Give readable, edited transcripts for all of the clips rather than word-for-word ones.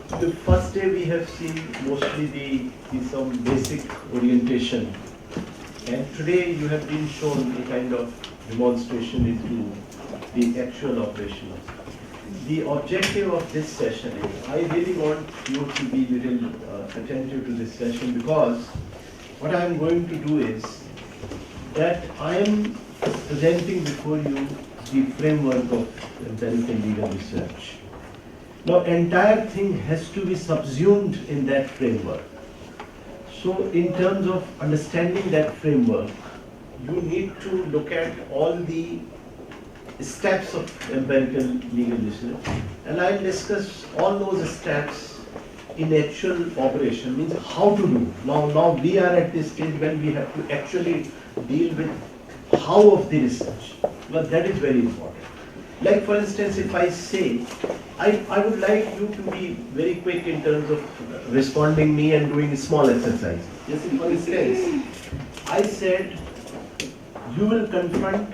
The first day we have seen mostly some basic orientation, and today you have been shown a kind of demonstration into the actual operation. The objective of this session is, I really want you to be little attentive to this session, because what I am going to do is that I am presenting before you the framework of empirical legal research. Now, entire thing has to be subsumed in that framework. So, in terms of understanding that framework, you need to look at all the steps of empirical legal research, and I'll discuss all those steps in actual operation, means how to do. Now we are at this stage when we have to actually deal with how of the research, but that is very important. Like for instance, if I say, I would like you to be very quick in terms of responding me and doing a small exercise. Yes, for instance, I said you will confront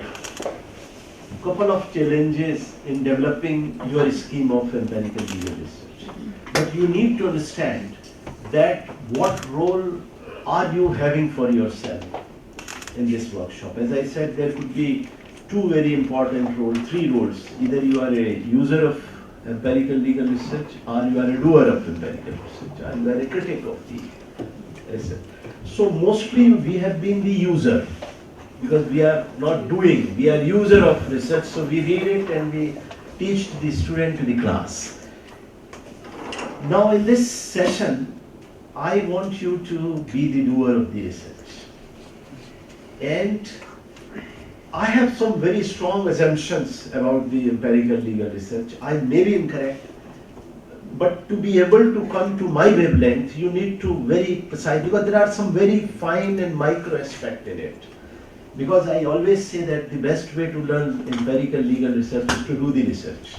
couple of challenges in developing your scheme of empirical legal research. But you need to understand that what role are you having for yourself in this workshop. As I said, there could be two very important roles, three roles. Either you are a user of empirical legal research, or you are a doer of empirical research, or you are a critic of the research. So mostly we have been the user, because we are not doing, we are user of research, so we read it and we teach the student to the class. Now in this session, I want you to be the doer of the research. And I have some very strong assumptions about the empirical legal research. I may be incorrect, but to be able to come to my wavelength, you need to very precise, because there are some very fine and micro aspects in it. Because I always say that the best way to learn empirical legal research is to do the research.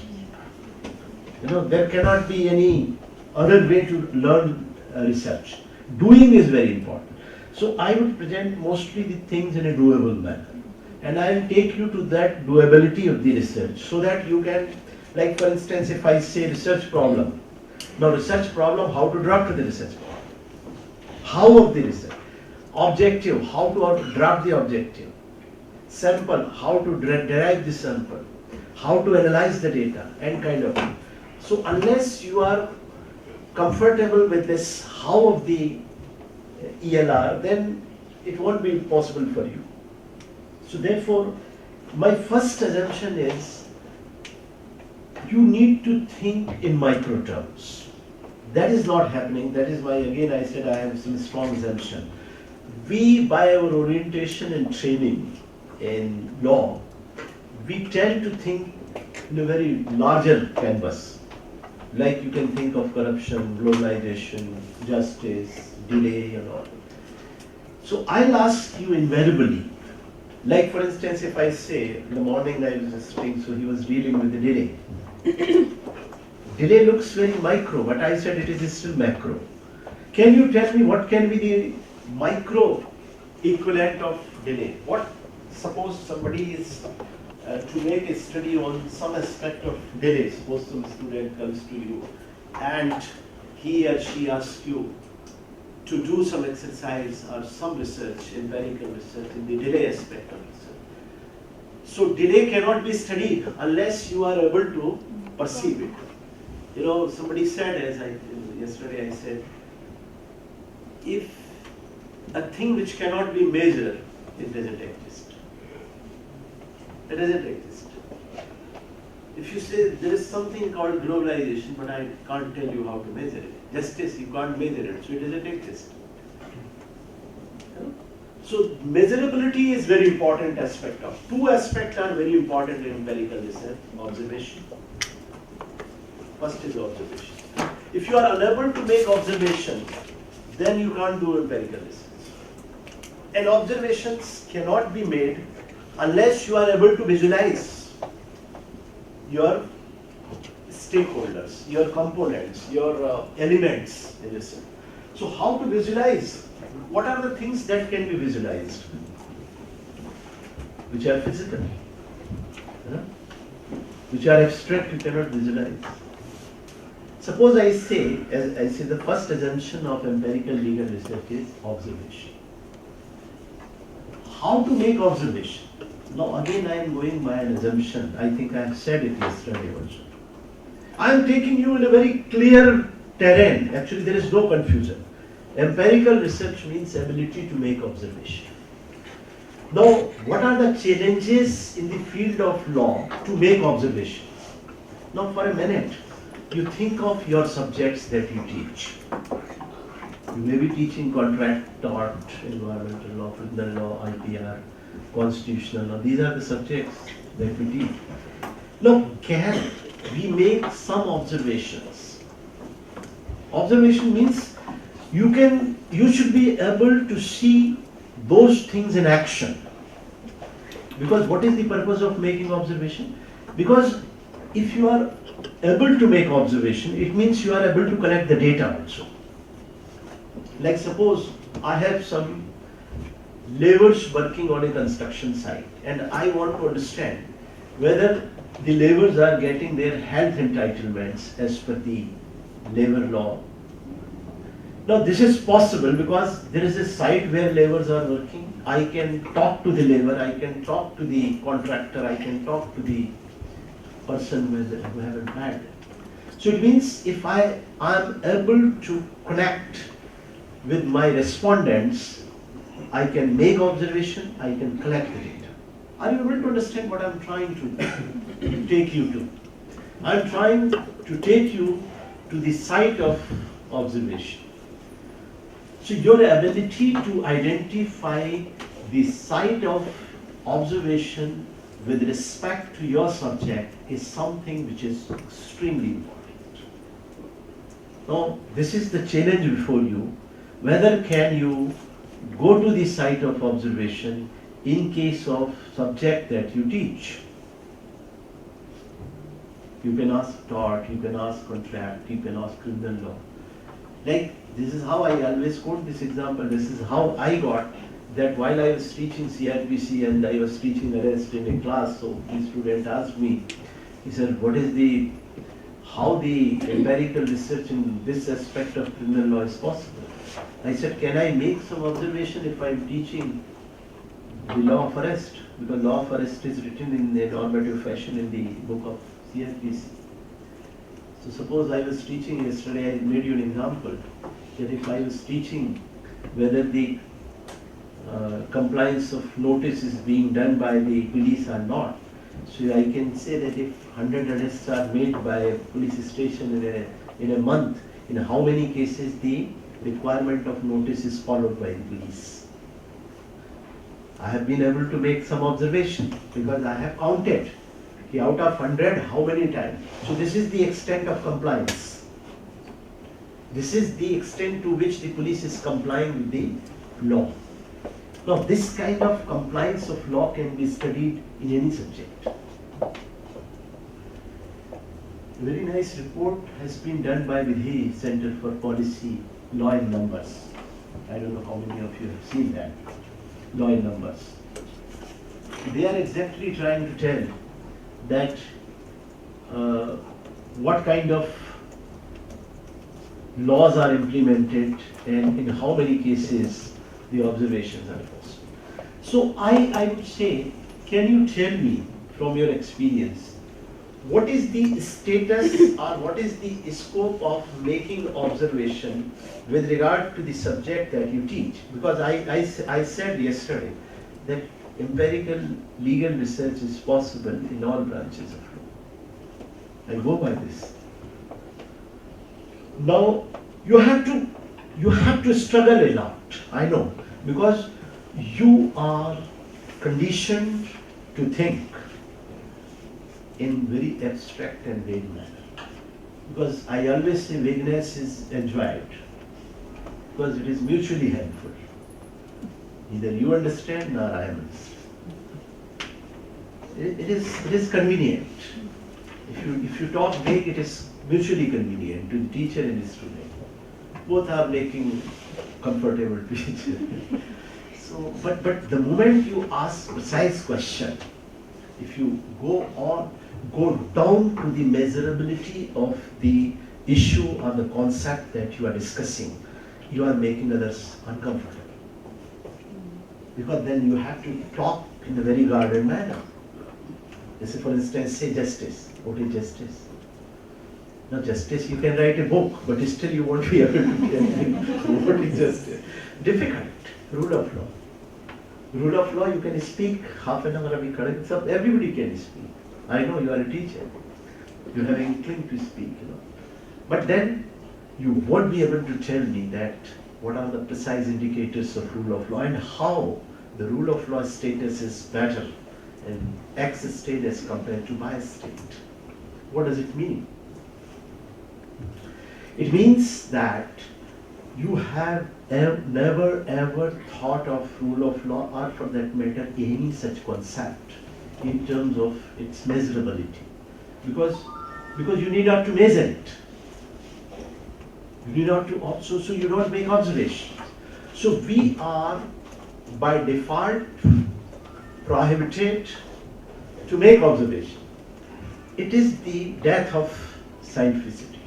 You know, there cannot be any other way to learn research. Doing is very important. So I would present mostly the things in a doable manner. And I will take you to that doability of the research, so that you can, like for instance, if I say research problem. Now research problem, how to draft the research problem. How of the research. Objective, how to draft the objective. Sample, how to derive the sample. How to analyze the data, and kind of thing. So unless you are comfortable with this how of the ELR, then it won't be possible for you. So therefore, my first assumption is you need to think in micro terms. That is not happening. That is why again I said I have some strong assumption. We, by our orientation and training in law, we tend to think in a very larger canvas. Like you can think of corruption, globalization, justice, delay and all. So I'll ask you invariably, like for instance, if I say, in the morning I was sitting, so he was dealing with the delay. Delay looks very micro, but I said it is still macro. Can you tell me what can be the micro equivalent of delay? What, suppose somebody is to make a study on some aspect of delay, suppose some student comes to you and he or she asks you to do some exercise or some research, empirical research in the delay aspect of research. So delay cannot be studied unless you are able to perceive it. You know, somebody said, yesterday I said, if a thing which cannot be measured, it doesn't exist. It doesn't exist. If you say there is something called globalization, but I can't tell you how to measure it. Justice, you can't measure it, so it doesn't exist. So measurability is very important aspect of. Two aspects are very important in empirical research. Observation. First is observation. If you are unable to make observation, then you can't do empirical research. And observations cannot be made unless you are able to visualize your stakeholders, your components, your elements in research. So how to visualize? What are the things that can be visualized? Which are physical, which are abstract, you cannot visualize. Suppose I say, as I say, the first assumption of empirical legal research is observation. How to make observation? Now again I am going by an assumption. I think I have said it yesterday also. I am taking you in a very clear terrain. Actually there is no confusion. Empirical research means ability to make observation. Now what are the challenges in the field of law to make observations? Now for a minute, you think of your subjects that you teach. You may be teaching contract, tort, environmental law, criminal law, IPR, constitutional law. These are the subjects that we teach. Now, can we make some observations? Observation means you should be able to see those things in action. Because what is the purpose of making observation? Because if you are able to make observation, it means you are able to collect the data also. Like suppose I have some laborers working on a construction site and I want to understand whether the laborers are getting their health entitlements as per the labor law. Now this is possible because there is a site where laborers are working. I can talk to the laborer, I can talk to the contractor, I can talk to the person who haven't had. So it means if I am able to connect with my respondents, I can make observation, I can collect the data. Are you able to understand what I am trying to take you to? I am trying to take you to the site of observation. So your ability to identify the site of observation with respect to your subject is something which is extremely important. Now, this is the challenge before you. Whether can you go to the site of observation in case of subject that you teach? You can ask tort, you can ask contract, you can ask criminal law. Like, this is how I always quote this example. This is how I got that while I was teaching CRPC and I was teaching arrest in a class, so the student asked me, he said, how the empirical research in this aspect of criminal law is possible? I said, can I make some observation if I am teaching the law of arrest? Because law of arrest is written in a normative fashion in the book of CRPC. So suppose I was teaching yesterday, I made you an example, that if I was teaching whether the compliance of notice is being done by the police or not. So I can say that if 100 arrests are made by a police station in a month, in how many cases the requirement of notice is followed by the police. I have been able to make some observation because I have counted out of 100 how many times. So this is the extent of compliance. This is the extent to which the police is complying with the law. Now this kind of compliance of law can be studied in any subject. A very nice report has been done by Vidhi Center for Policy, Law and Numbers. I don't know how many of you have seen that. Law and Numbers. They are exactly trying to tell that what kind of laws are implemented and in how many cases the observations are possible. So I would say, can you tell me from your experience, what is the status or what is the scope of making observation with regard to the subject that you teach? Because I said yesterday that empirical legal research is possible in all branches of law. I go by this. Now you have to struggle a lot, I know, because you are conditioned to think in very abstract and vague manner. Because I always say vagueness is enjoyed, because it is mutually helpful. Either you understand or I understand. It is convenient. If you talk vague, it is mutually convenient to the teacher and the student. Both are making comfortable to each other. So, but the moment you ask precise question, if you go down to the measurability of the issue or the concept that you are discussing, you are making others uncomfortable. Because then you have to talk in a very guarded manner. Say, for instance, say justice. What is justice? Now, justice, you can write a book, but still you won't be able to tell me what is justice. Difficult. Rule of law. Rule of law, you can speak half an hour, everybody can speak. I know you are a teacher. You have an inkling to speak, But then you won't be able to tell me that what are the precise indicators of rule of law and how the rule of law status is better in X state as compared to Y state. What does it mean? It means that you have never ever thought of rule of law or for that matter any such concept in terms of its measurability. Because you need not to measure it. You need not to also, so you don't make observations. So we are by default prohibited to make observation. It is the death of scientificity.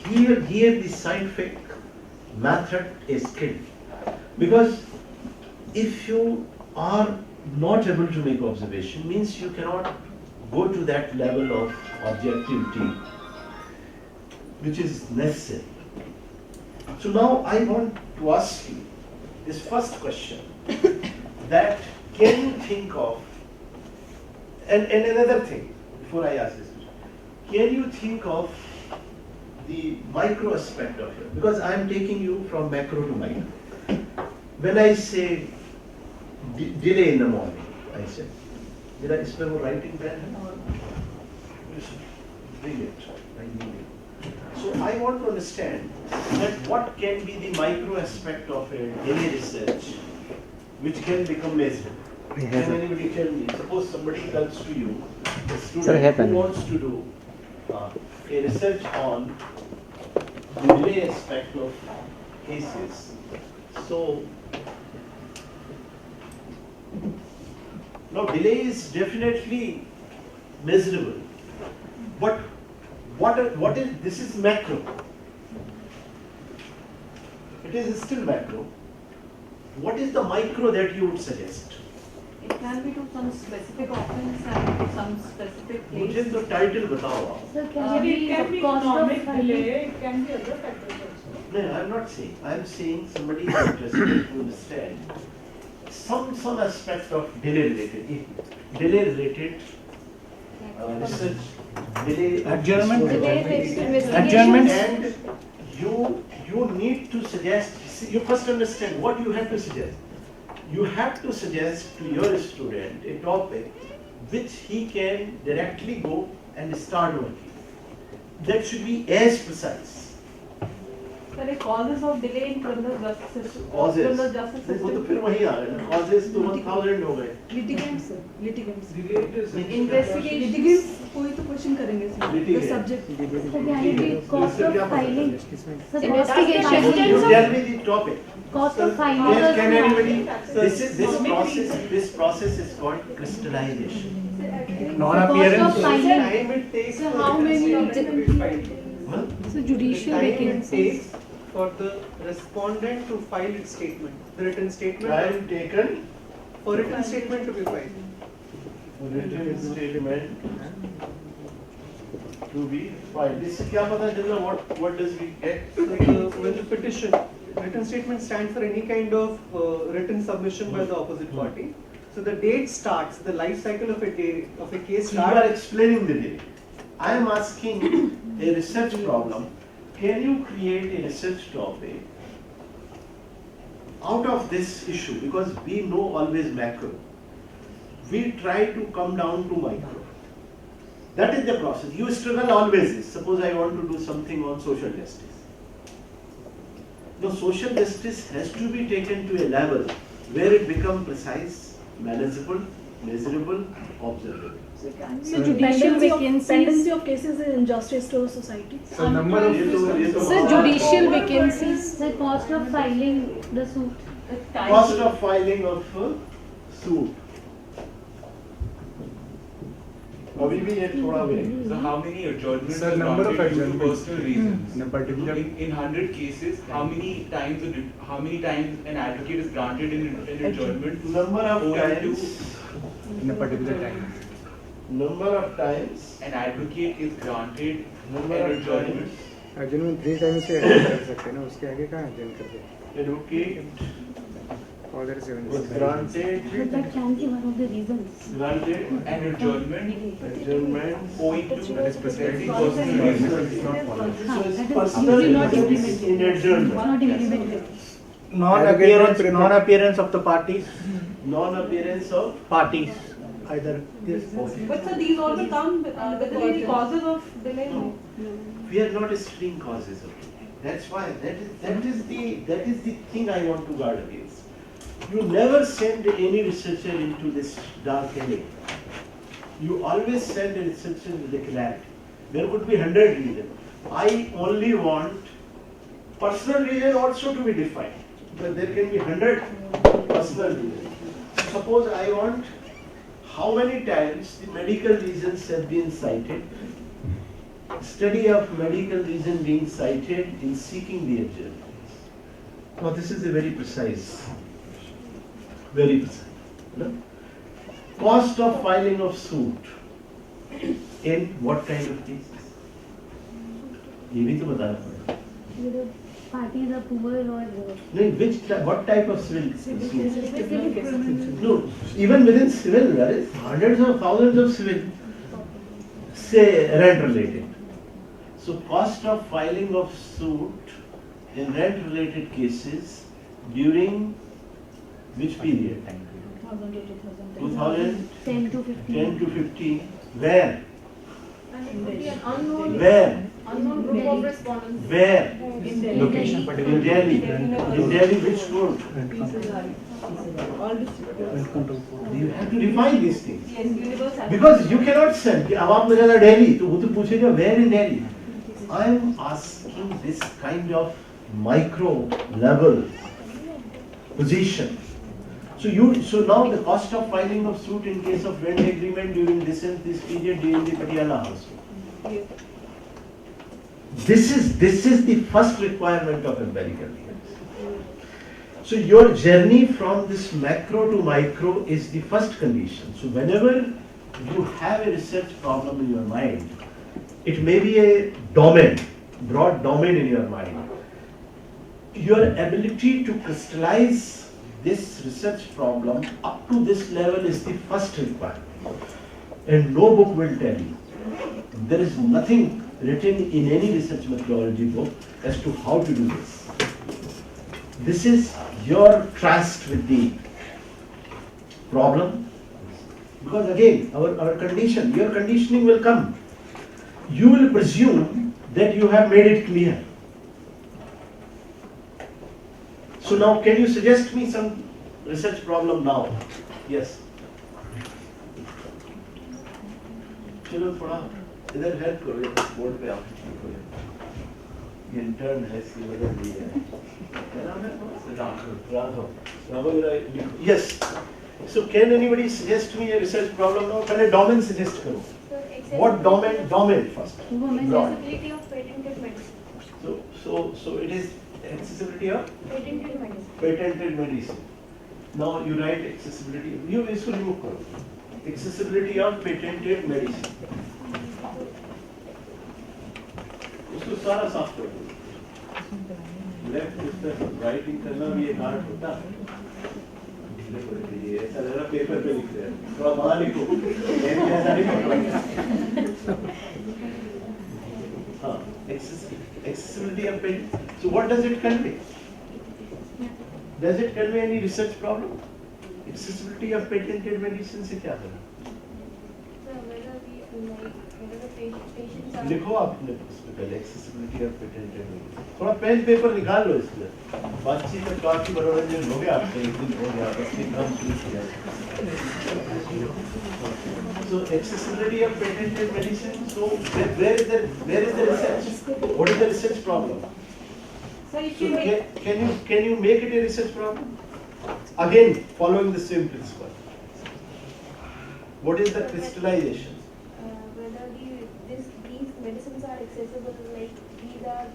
Here the scientific method is killed. Because if you are not able to make observation, means you cannot go to that level of objectivity which is necessary. So now I want to ask you this first question, that can you think of, and another thing before I ask this question, can you think of the micro aspect of it? Because I am taking you from macro to micro. When I say delay in the morning, I said, did I spell writing pen? Bring it, I need it. So I want to understand that what can be the micro aspect of a daily research which can become measurable. Can anybody tell me? Suppose somebody comes to you, a student who wants to do a research on the delay aspect of cases. So now delay is definitely measurable, but what is, this is macro. It is still macro. What is the micro that you would suggest? It can be to some specific offense and some specific place. मुझे तो title बताओ आप. Sir, it can be cost of economic filing. delay, it can be other factors also. No, I'm not saying. I'm saying somebody is interested to understand some aspect of delay related research, delay Adjournment. Adjournment. And you need to suggest. You first understand what you have to suggest. You have to suggest to your student a topic which he can directly go and start working. That should be as precise. Sir, causes of delay in criminal justice system. Causes. Criminal justice वो तो system. फिर वही आ गए ना. Causes तो 1000 हो गए. Litigants sir, litigants Investigation. Litigants कोई तो क्वेश्चन करेंगे sir, the Litigant. Subject So can it be cost of filing? So Investigation. You tell me the topic. Cost of filing. Can anybody? This process is called crystallization. Non-appearance. Cost of filing. Time it takes So for how the many respondent to be filed. Huh? So judicial Time it vacancies. takes for the respondent to file its statement, the written statement, Time taken. for written statement to be filed. Written statement to be filed. इससे क्या पता चला? What does we get? So when the petition, written statement stands for any kind of written submission by the opposite party. So the date starts, the life cycle of a case So you are starts. explaining the day. I am asking a research problem. Can you create a research topic out of this issue? Because we know always macro. We try to come down to micro. That is the process. You struggle always. Suppose I want to do something on social justice. The social justice has to be taken to a level where it becomes precise, manageable, measurable, observable. So judicial vacancies of cases in injustice to society. So number of So judicial vacancies. The cost of filing the suit. Cost of filing of suit. अभी भी ये थोड़ा वे So how many adjournments Sir, are number of granted due to adjournments. personal reasons? In a particular- In 100 cases, how many times an advocate is granted in adjournment? number of owing to times in a particular time. number of times an advocate is granted number an of adjournment. times Arjun 3 time से edit कर सकते हैं ना, उसके आगे कहाँ अर्जुन कर दे? advocate Other 7 was granted But that can be one of the reasons. An adjournment adjournment owing to That is prescribed. personal reasons. It's not followed. so it's That is personal usually not reasons implemented. in adjournment Not implemented. Non-appearance of the parties, non-appearance of parties, either this. But sir, these all will come within any causes of delay. No. We are not studying causes of delay. That's why that is the thing I want to guard against. You never send any researcher into this dark alley. You always send a researcher with a clarity. There could be 100 reasons. I only want personal reason also to be defined. But there can be 100 personal reasons. Suppose I want how many times the medical reasons have been cited. Study of medical reason being cited in seeking the adjournment. Now this is a very precise. No? Cost of filing of suit in what kind of cases? ये भी तो बताना पड़ेगा. Whether parties are poor or No, what type of civil suit? specific criminal. No, even within civil, there is hundreds of thousands of civil, say rent related. So cost of filing of suit in rent related cases during which period? 2010 10 to 15. to 15. Where? And it could be an unknown group of respondents. Where? In Delhi. Location In particular. Delhi. In Delhi, which court? You have to define these things. Yes, universal. Because you cannot send, अब आप मेरा Delhi, तो वो तो पूछेगा where in Delhi? I am asking this kind of micro level position. So now the cost of filing of suit in case of rent agreement during this period during the Patiala household. This is the first requirement of empirical legal. So your journey from this macro to micro is the first condition. So whenever you have a research problem in your mind, it may be a domain, broad domain in your mind. Your ability to crystallize this research problem up to this level is the first requirement. And no book will tell you. There is nothing written in any research methodology book as to how to do this. This is your trust with the problem. Because again, our condition, your conditioning will come. You will presume that you have made it clear. So now, can you suggest me some research problem now? Yes. चलो थोड़ा इधर help करो, ये board पे आप ये intern है, इसकी वजह दी है. क्या नाम है? Raghav. Yes. So can anybody suggest me a research problem now? पहले domain suggest करो. What domain? Domain first. Women. Broad. Accessibility of patented medicine. So it is accessibility of Patented medicine. patented medicine. Now you write accessibility. You इसको remove करो. Accessibility of patented medicine. उसको सारा साफ कर दो. Left उस तरफ writing करना भी एक आर्ट होता है. देखो ये ऐसा लग रहा पेपर पे लिख रहे हैं. थोड़ा बाहर लिखो. ऐसा नहीं पढ़ना. हाँ, accessibility of patent. So what does it convey? Does it convey any research problem? Accessibility of patented medicine से क्या करना? So whether the patients are लिखो आपने उसमें पहले accessibility of patented medicine. थोड़ा पेन पेपर निकाल लो इसमें. बातचीत में काफी मनोरंजन हो गया आपसे, एक दिन हो गया, बस एक काम शुरू किया. So accessibility of patented medicine. So where is the research? What is the research problem? Sir, if So you make can you make it a research problem? Again, following the same principle. What is the crystallization? medicines are accessible, like these are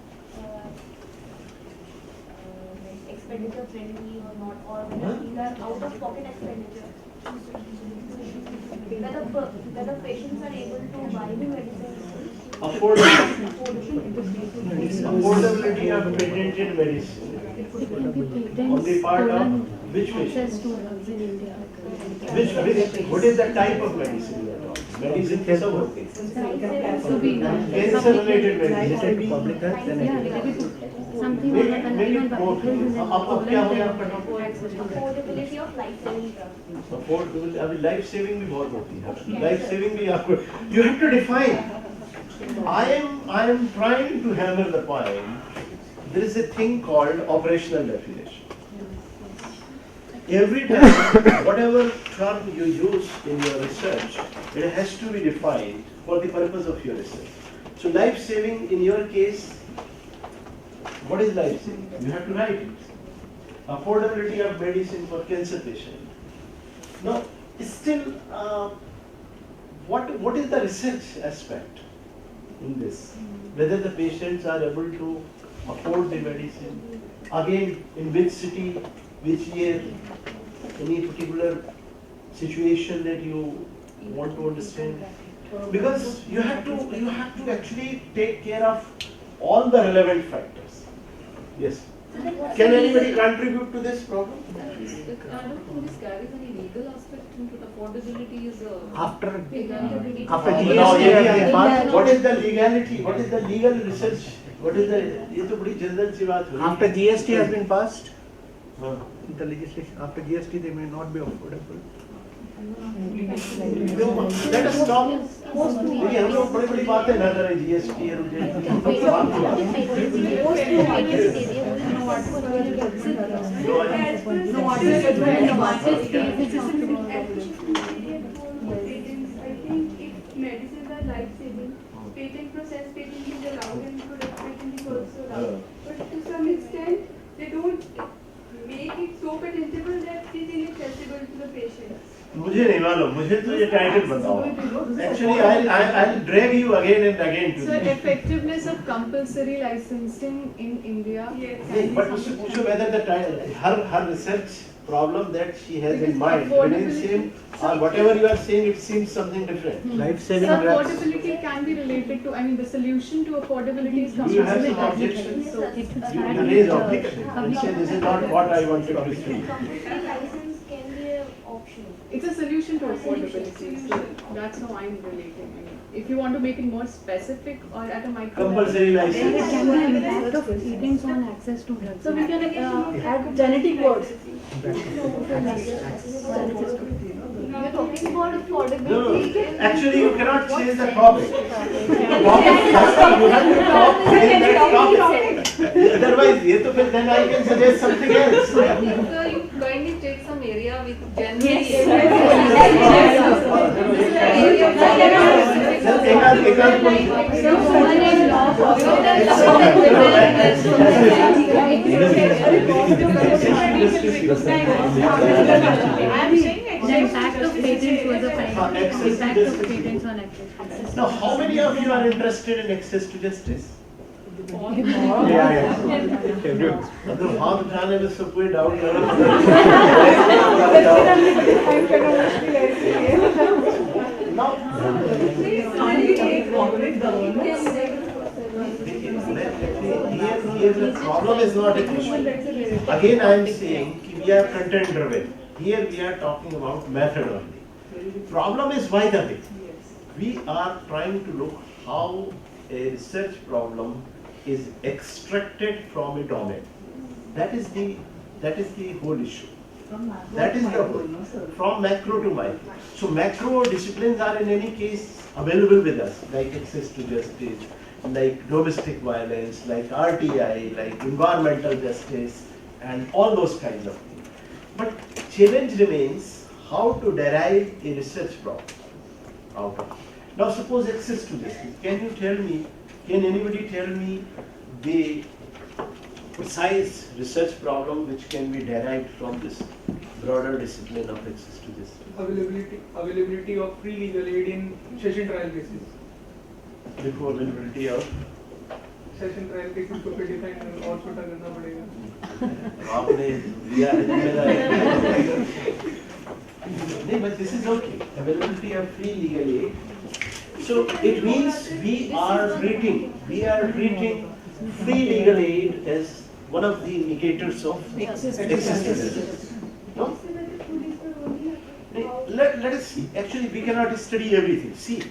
like expenditure friendly or not, or whether these are out of pocket expenditure. Whether patients are able to buy the medicines. Affordability. Affordability. Affordability of patented medicine. It can be On the part of which access patient? to drugs in India. What is the type of medicine you are talking? Medicine कैसा होती है? To be Cancer related medicine. Related to public health, then yeah, it maybe something Make on it- the make it consumer more public health and then अब क्या हो गया आपका topic? access to drugs. Affordability of life-saving drugs. Affordable अभी life saving भी बहुत होती है लाइफ सेविंग भी आपको you have to define. I am trying to hammer the point. There is a thing called operational definition. Every time, whatever term you use in your research, it has to be defined for the purpose of your research. So life saving in your case, what is life saving? You have to write it. Affordability of medicine for cancer patient. Now, still, what is the research aspect in this? Whether the patients are able to afford the medicine, again, in which city, which year, any particular situation that you want to understand? Because you have to actually take care of all the relevant factors. Yes. Can anybody contribute to this problem? I don't think this carries any legal aspect into the affordability is After legality. after Now, GST yeah, has yeah, been yeah. passed, What is the legality? What is the legal research? What is the? ये तो बड़ी general सी बात हो रही है। after GST has been passed, हाँ। the legislation after GST they may not be affordable. Let us stop. देखिए हम लोग बड़ी बड़ी बातें ना करें GST और I think if medicines are life-saving, patent process, patent is allowed and product patent is also allowed. But to some extent, they don't make it so patentable that it is inaccessible to the patients. मुझे नहीं मालूम मुझे तो ये title बताओ actually I'll drag you again and again to So this effectiveness of compulsory licensing in India. नहीं but उससे पूछो whether the title her research problem that she has in Because mind remains same or whatever you are saying it seems something different. Life So saving drugs. affordability can be related to, I mean, the solution to affordability is Do you have some compulsory objections? So You raise objection and say this is not what I wanted to see. Compulsory license can be an option. it's a solution to affordability. So that's how I'm relating. I mean, if you want to make it more specific or at a micro Compulsory There license. can be an impact of patents on access to drugs. So we can add genetic words. You're talking about No, affordability. actually you cannot change the topic. The topic has to you have to talk within that topic. Otherwise, ये तो फिर then I can suggest something else. So you kindly take some area with generally. एकाध I'm saying The impact of patents was a fine. access to Impact of justice. patents on access. Now, how many of you are interested in access to justice? Yeah. Everyone. मतलब हाथ उठाने में सब कोई doubt कर Now, here the problem is not an issue. Again, I am saying कि we are content driven. Here we are talking about method only. Problem is why the way. We are trying to look how a research problem is extracted from a domain. That is the whole issue. That is the whole, from macro to micro. So macro disciplines are in any case available with us, like access to justice, like domestic violence, like RTI, like environmental justice, and all those kinds of things. But challenge remains how to derive a research problem out of it. Now suppose access to justice. Can anybody tell me the precise research problem which can be derived from this broader discipline of access to justice? Availability of free legal aid in session trial cases. देखो availability of session trial cases को predefine और छोटा करना पड़ेगा। आपने दिया है जिम्मेदारी। नहीं, but this is okay. Availability of free legal aid. So it means we are treating free legal aid as one of the indicators of existence. No? Let us see. Actually, we cannot study everything. See,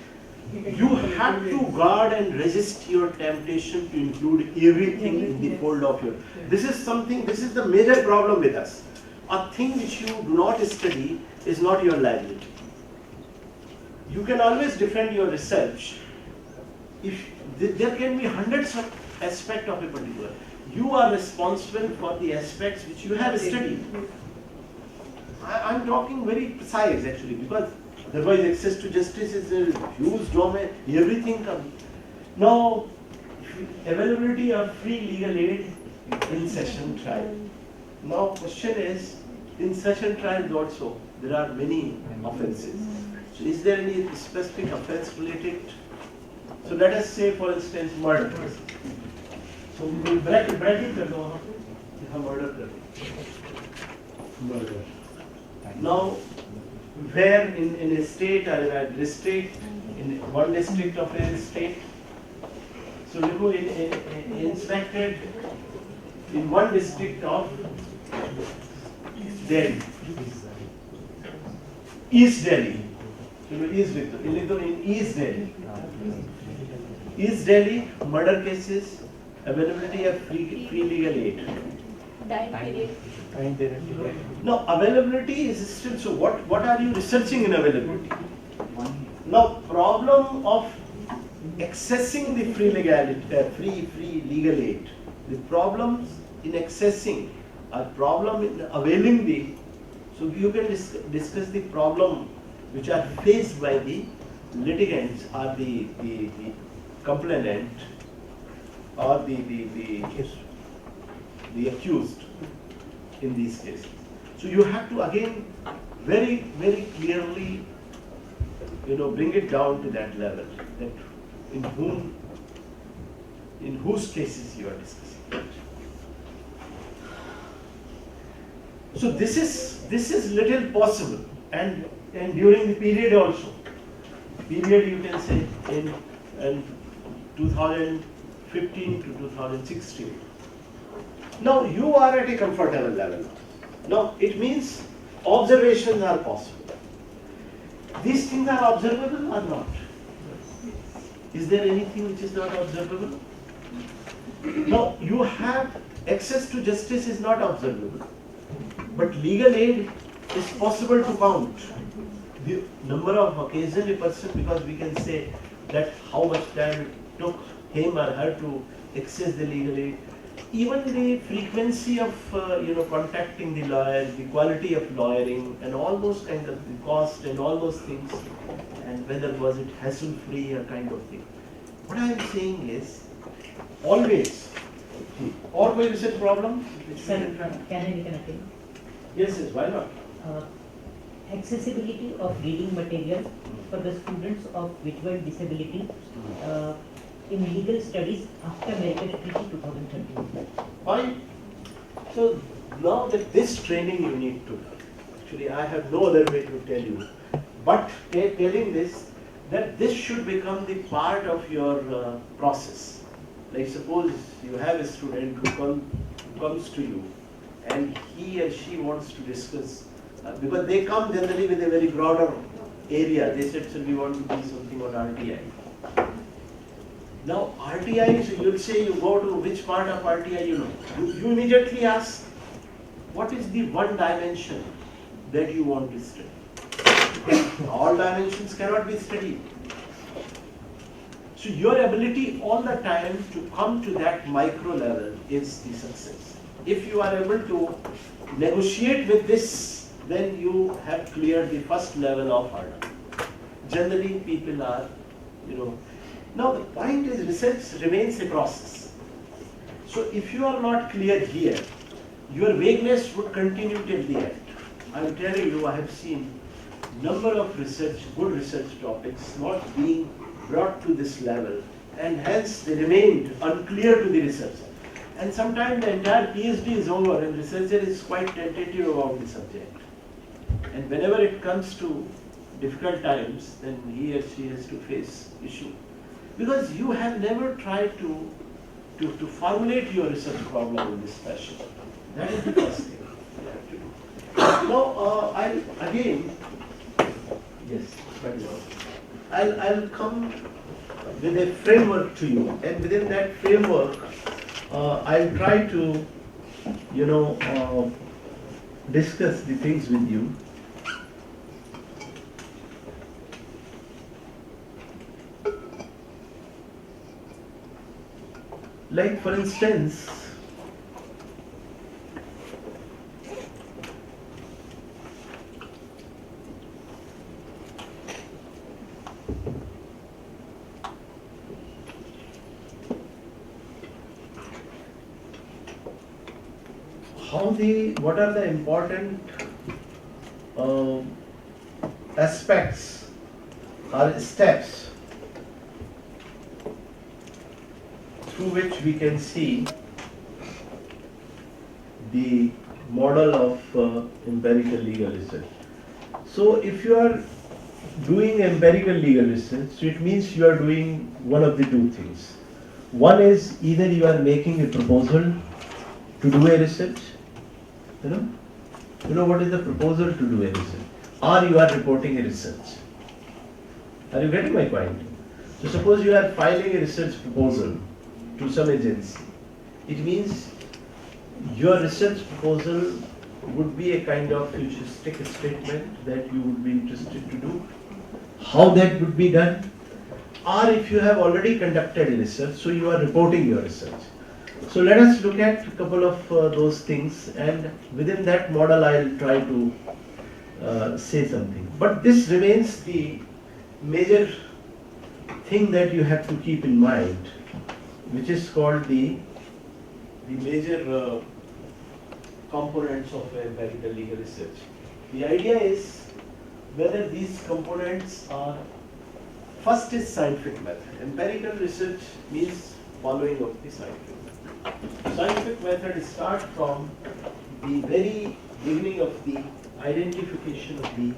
you have to guard and resist your temptation to include everything in the fold of your. This is the major problem with us. A thing which you do not study is not your liability. You can always defend your research. If there can be hundreds of aspects of a particular, you are responsible for the aspects which you have studied. I'm talking very precise actually, because otherwise access to justice is a huge domain, everything comes. Now, availability of free legal aid in session trial. Now question is, in session trials also, there are many offences. So is there any specific offence related? So let us say for instance murder. So we will bracket कर दो वहाँ पे, यहाँ murder कर दो. Murder. Now, where in a state or in a district, in one district of a state, so we go inspected in one district of Delhi, East Delhi. So in East Delhi. East Delhi murder cases, availability of free legal aid. Now availability is still, so what are you researching in availability? Now problem of accessing the free legal aid, the problems in accessing or problem in availing the, so you can discuss the problem which are faced by the litigants or the complainant or the accused in these cases. So you have to again very clearly, bring it down to that level, that in whose cases you are discussing. So this is little possible, and during the period also. Period you can say in 2015 to 2016. Now you are at a comfortable level. Now it means observations are possible. These things are observable or not? Is there anything which is not observable? Now you have access to justice is not observable, but legal aid is possible to count. The number of occasions a person, because we can say that how much time it took him or her to access the legal aid. Even the frequency of contacting the lawyer, the quality of lawyering, and all those kind of the cost and all those things, and whether was it hassle-free or kind of thing. What I am saying is, always, or कोई research problem? Sir, can I make an attempt? Yes, why not? Accessibility of reading material for the students of visual disability in legal studies after American Treaty 2013. Fine. So now that this training you need to, actually I have no other way to tell you, but telling this, that this should become the part of your process. Like suppose you have a student who comes to you and he or she wants to discuss, because they come generally with a very broader area. They said, so we want to do something on RTI. Now RTI, so you'll say you go to which part of RTI you know. You immediately ask, what is the one dimension that you want to study? All dimensions cannot be studied. So your ability all the time to come to that micro level is the success. If you are able to negotiate with this, then you have cleared the first level of hurdle. Generally people are, now the point is research remains a process. So if you are not clear here, your vagueness would continue till the end. I am telling you, I have seen number of good research topics not being brought to this level, and hence they remained unclear to the researcher. And sometimes the entire PhD is over and researcher is quite tentative about the subject. And whenever it comes to difficult times, then he or she has to face issue. Because you have never tried to formulate your research problem in this fashion. That is the first thing you have to do. Now, I'll again, yes, I'll come with a framework to you, and within that framework, I'll try to, discuss the things with you. Like, for instance, what are the important aspects or steps through which we can see the model of empirical legal research. So if you are doing empirical legal research, so it means you are doing one of the two things. One is either you are making a proposal to do a research, you know what is the proposal to do a research, or you are reporting a research. Are you getting my point? So suppose you are filing a research proposal to some agency. It means your research proposal would be a kind of futuristic statement that you would be interested to do. How that would be done? Or if you have already conducted a research, so you are reporting your research. So let us look at a couple of those things, and within that model I will try to say something. But this remains the major thing that you have to keep in mind, which is called the major components of empirical legal research. The idea is whether these components are, first is scientific method. Empirical research means following of the scientific method. Scientific method starts from the very beginning of the identification of the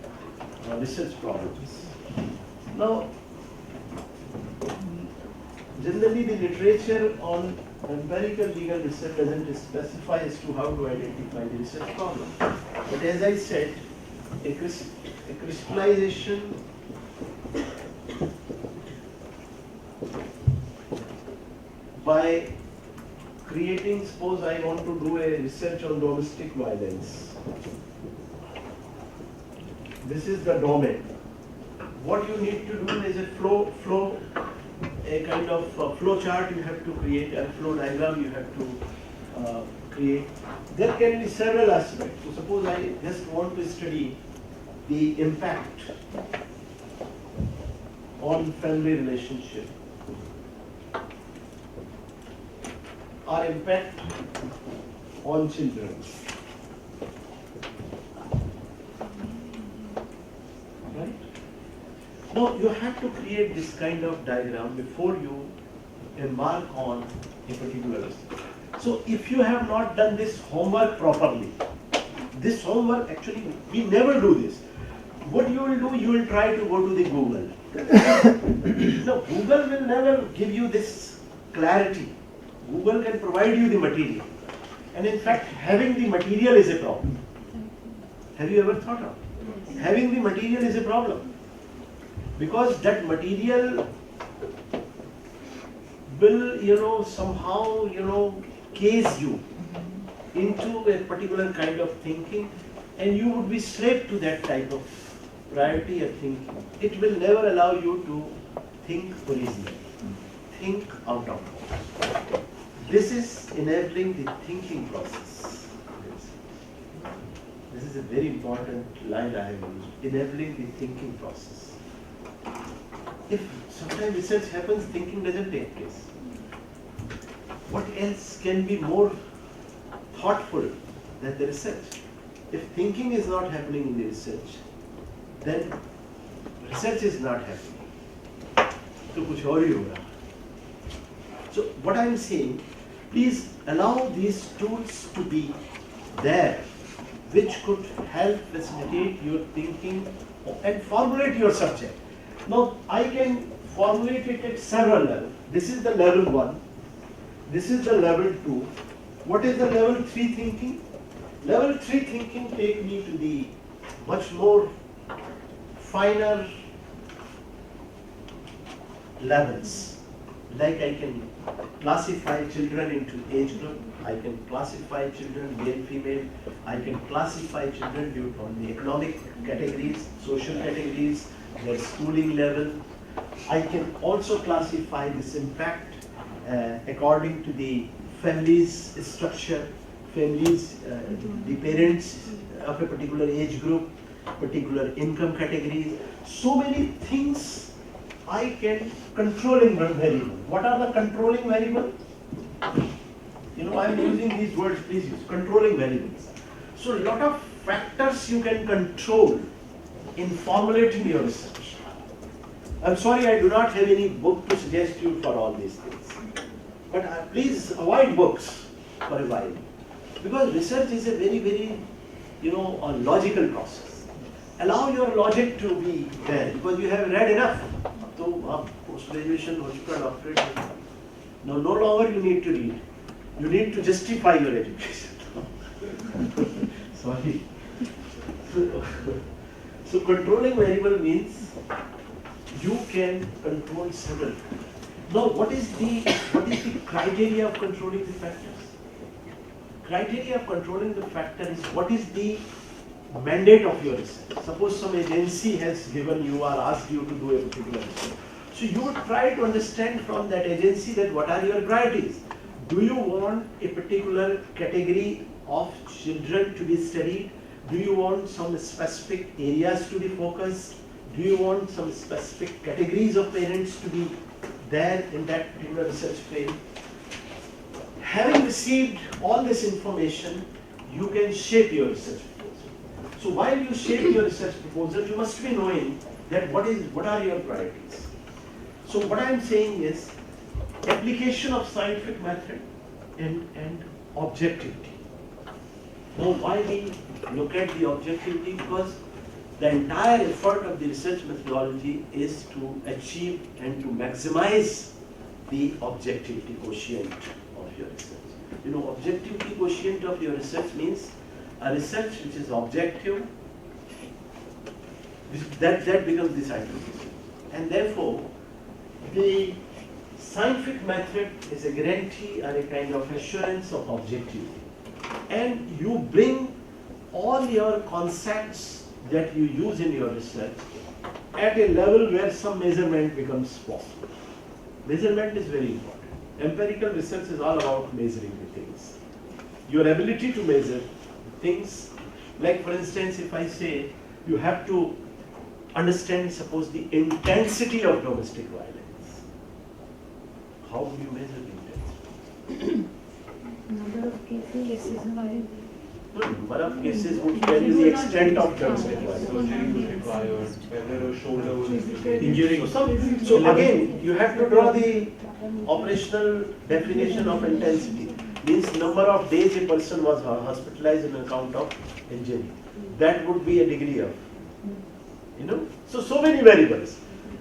research problems. Now, generally the literature on empirical legal research doesn't specify as to how to identify the research problem. But as I said, a crystallization by creating, suppose I want to do a research on domestic violence. This is the domain. What you need to do is a kind of flow chart you have to create, a flow diagram you have to create. There can be several aspects. So suppose I just want to study the impact on family relationship, or impact on children. Right? Now you have to create this kind of diagram before you embark on a particular research. So if you have not done this homework properly, this homework actually, we never do this. What you will do, you will try to go to the Google. No, Google will never give you this clarity. Google can provide you the material. And in fact, having the material is a problem. Have you ever thought of? Having the material is a problem. Because that material will, somehow, case you into a particular kind of thinking, and you would be slave to that type of priority of thinking. It will never allow you to think originally, think out of box. This is enabling the thinking process. This is a very important line I have used, enabling the thinking process. If sometimes research happens, thinking doesn't take place. What else can be more thoughtful than the research? If thinking is not happening in the research, then research is not happening. तो कुछ और ही हो रहा. So what I am saying, please allow these tools to be there, which could help facilitate your thinking and formulate your subject. Now I can formulate it at several levels. This is the level 1. This is the level 2. What is the level 3 thinking? Level 3 thinking take me to the much more finer levels. Like I can classify children into age group, I can classify children male, female, I can classify children due on the economic categories, social categories, their schooling level. I can also classify this impact according to the family's structure, families, the parents of a particular age group, particular income categories. So many things I can controlling variable. What are the controlling variables? You know, I am using these words, please use controlling variables. So a lot of factors you can control in formulating your research. I'm sorry I do not have any book to suggest you for all these things. But please avoid books for a while. Because research is a very, very, a logical process. Allow your logic to be there because you have read enough. So, post-graduation, doctorate. Now, no longer you need to read. You need to justify your education. Sorry. So, controlling variable means you can control several. Now, what is the criteria of controlling the factors? Criteria of controlling the factor is what is the mandate of your research. Suppose some agency has given you or asked you to do a particular research. So you would try to understand from that agency that what are your priorities. Do you want a particular category of children to be studied? Do you want some specific areas to be focused? Do you want some specific categories of parents to be there in that particular research field? Having received all this information, you can shape your research proposal. So while you shape your research proposal, you must be knowing that what are your priorities. So what I am saying is application of scientific method and objectivity. Now why we look at the objectivity? Because the entire effort of the research methodology is to achieve and to maximize the objectivity quotient of your research. Objectivity quotient of your research means a research which is objective, that becomes the scientific research. And therefore, the scientific method is a guarantee or a kind of assurance of objectivity. And you bring all your concepts that you use in your research at a level where some measurement becomes possible. Measurement is very important. Empirical research is all about measuring the things. Your ability to measure things, like for instance, if I say you have to understand, suppose, the intensity of domestic violence. How would you measure the intensity? Number of cases, Number of cases would tell you the extent of domestic violence. Surgery was required, whether a shoulder was Injury. So again, you have to draw the operational definition of intensity. Means number of days a person was hospitalized on account of injury. That would be a degree of, So many variables.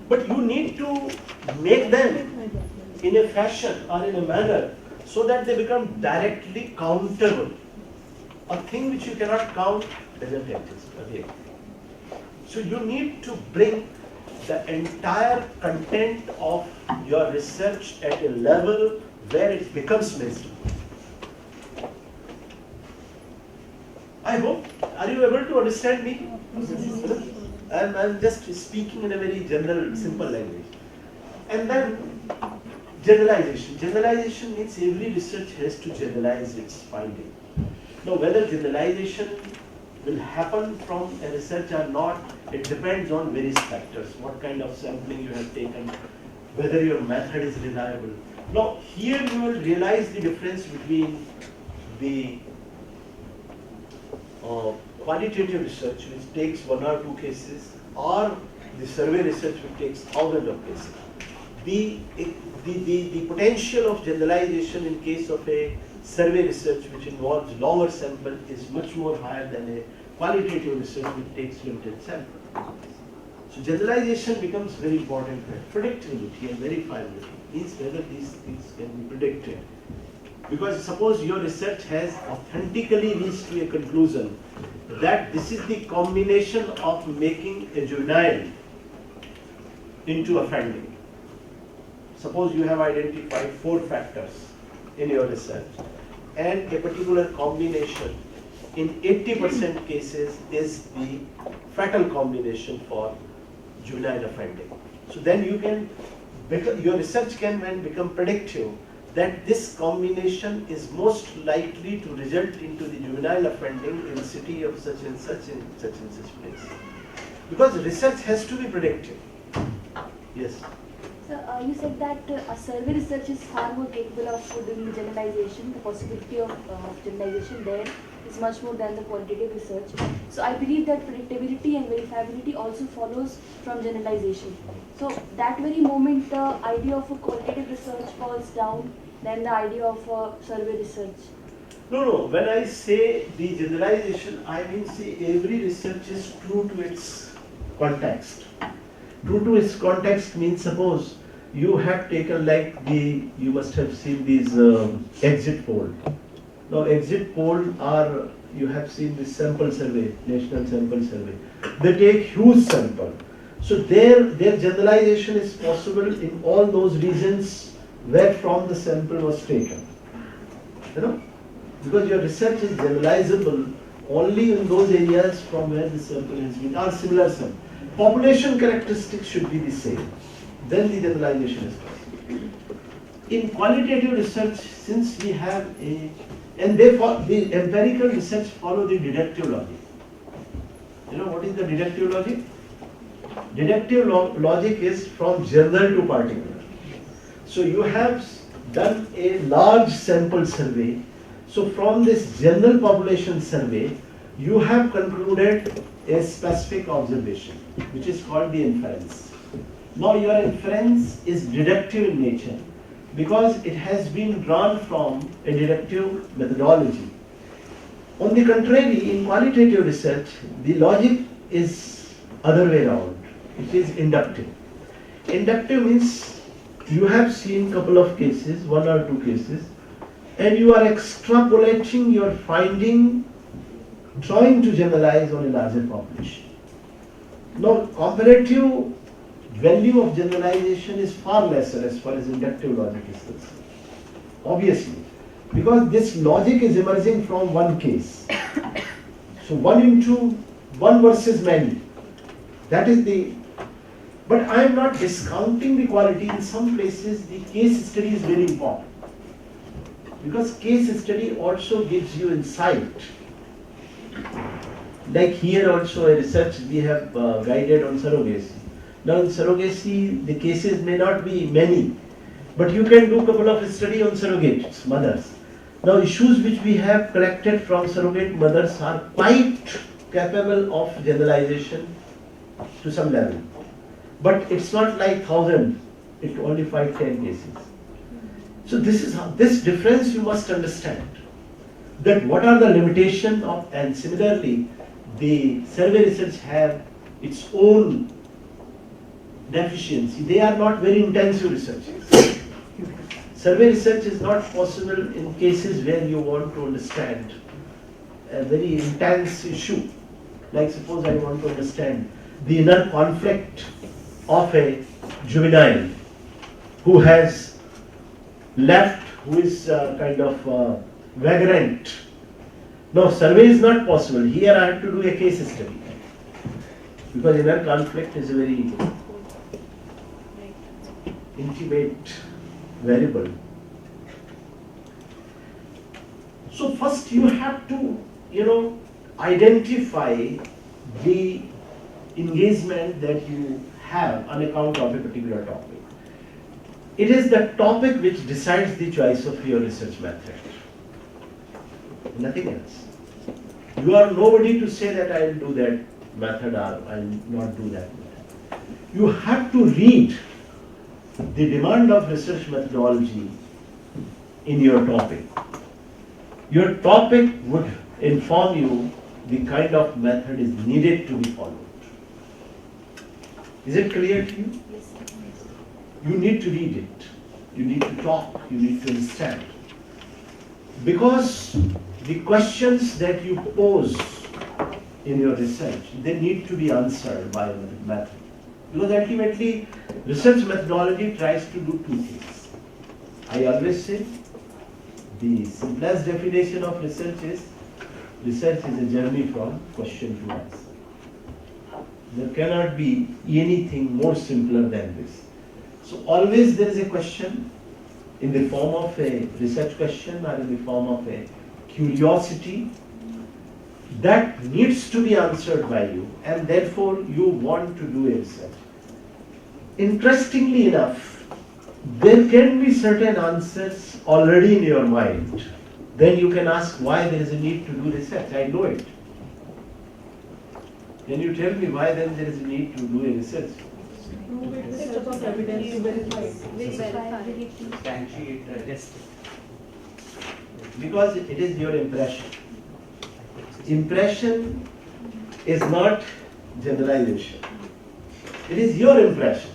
But you need to make them in a fashion or in a manner so that they become directly countable. A thing which you cannot count doesn't exist again. So you need to bring the entire content of your research at a level where it becomes measurable. I hope, are you able to understand me? I'm just speaking in a very general, simple language. And then generalization. Generalization means every research has to generalize its finding. Now, whether generalization will happen from a research or not, it depends on various factors. What kind of sampling you have taken, whether your method is reliable. Now, here you will realize the difference between the qualitative research, which takes 1 or 2 cases, or the survey research, which takes thousands of cases. the potential of generalization in case of a survey research which involves longer sample is much more higher than a qualitative research which takes limited sample. So generalization becomes very important. Predictability and verifiability means whether these things can be predicted. Because suppose your research has authentically reached to a conclusion that this is the combination of making a juvenile into a friendly. Suppose you have identified 4 factors in your research and a particular combination in 80% cases is the fatal combination for juvenile offending. So then you can, your research can then become predictive that this combination is most likely to result into the juvenile offending in city of such and such in such and such place. Because research has to be predictive. Yes. So you said that survey research is far more capable of doing generalization. The possibility of generalization there is much more than the quantitative research. So I believe that predictability and verifiability also follows from generalization. So that very moment the idea of a qualitative research falls down, then the idea of survey research. No. When I say the generalization, I mean say every research is true to its context. True to its context means suppose you have taken like you must have seen these exit poll. Now exit poll are, you have seen this sample survey, national sample survey. They take huge sample. So their generalization is possible in all those regions where from the sample was taken. You know? Because your research is generalizable only in those areas from where the sample has been, or similar sample. Population characteristics should be the same. Then the generalization is possible. In qualitative research, since we have the empirical research follow the deductive logic. You know what is the deductive logic? Deductive logic is from general to particular. So you have done a large sample survey. So from this general population survey, you have concluded a specific observation, which is called the inference. Now your inference is deductive in nature because it has been drawn from a deductive methodology. On the contrary, in qualitative research, the logic is other way around. It is inductive. Inductive means you have seen couple of cases, 1 or 2 cases, and you are extrapolating your finding, trying to generalize on a larger population. Now, comparative value of generalization is far lesser as far as inductive logic is concerned. Obviously, because this logic is emerging from one case. So 1 versus many. That is the. But I am not discounting the quality. In some places, the case study is very important. Because case study also gives you insight. Like here also a research we have guided on surrogacy. Now in surrogacy the cases may not be many, but you can do a couple of study on surrogates, mothers. Now issues which we have collected from surrogate mothers are quite capable of generalization to some level. But it's not like 1,000, it's only 5-10 cases. So this difference you must understand. That what are the limitations of, and similarly the survey research have its own deficiency. They are not very intensive researches. Survey research is not possible in cases where you want to understand a very intense issue. Like suppose I want to understand the inner conflict of a juvenile who has left, who is kind of vagrant. No, survey is not possible. Here I have to do a case study. Because inner conflict is a very intimate variable. So first you have to, identify the engagement that you have on account of a particular topic. It is the topic which decides the choice of your research method. Nothing else. You are nobody to say that I will do that method or I will not do that method. You have to read the demand of research methodology in your topic. Your topic would inform you the kind of method is needed to be followed. Is it clear to you? Yes. You need to read it. You need to talk. You need to understand. Because the questions that you pose in your research, they need to be answered by a method. Because ultimately, research methodology tries to do two things. I always say, the simplest definition of research is a journey from question to answer. There cannot be anything more simpler than this. So always there is a question in the form of a research question or in the form of a curiosity that needs to be answered by you, and therefore you want to do a research. Interestingly enough, there can be certain answers already in your mind. Then you can ask why there is a need to do research. I know it. Can you tell me why then there is a need to do a research? Set of evidence to verify. Substantiate that. Yes. Because it is your impression. Impression is not generalization. It is your impression.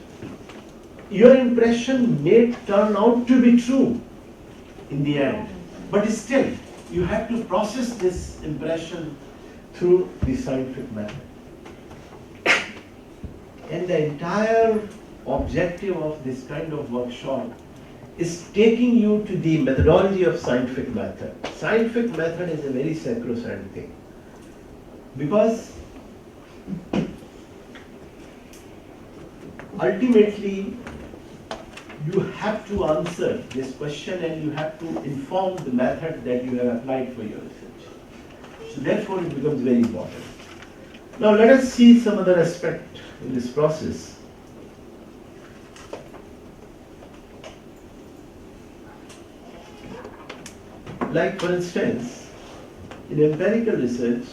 Your impression may turn out to be true in the end, but still you have to process this impression through the scientific method. And the entire objective of this kind of workshop is taking you to the methodology of scientific method. Scientific method is a very sacrosanct thing, because ultimately you have to answer this question and you have to inform the method that you have applied for your research. So therefore it becomes very important. Now let us see some other aspect in this process. Like for instance, in empirical research,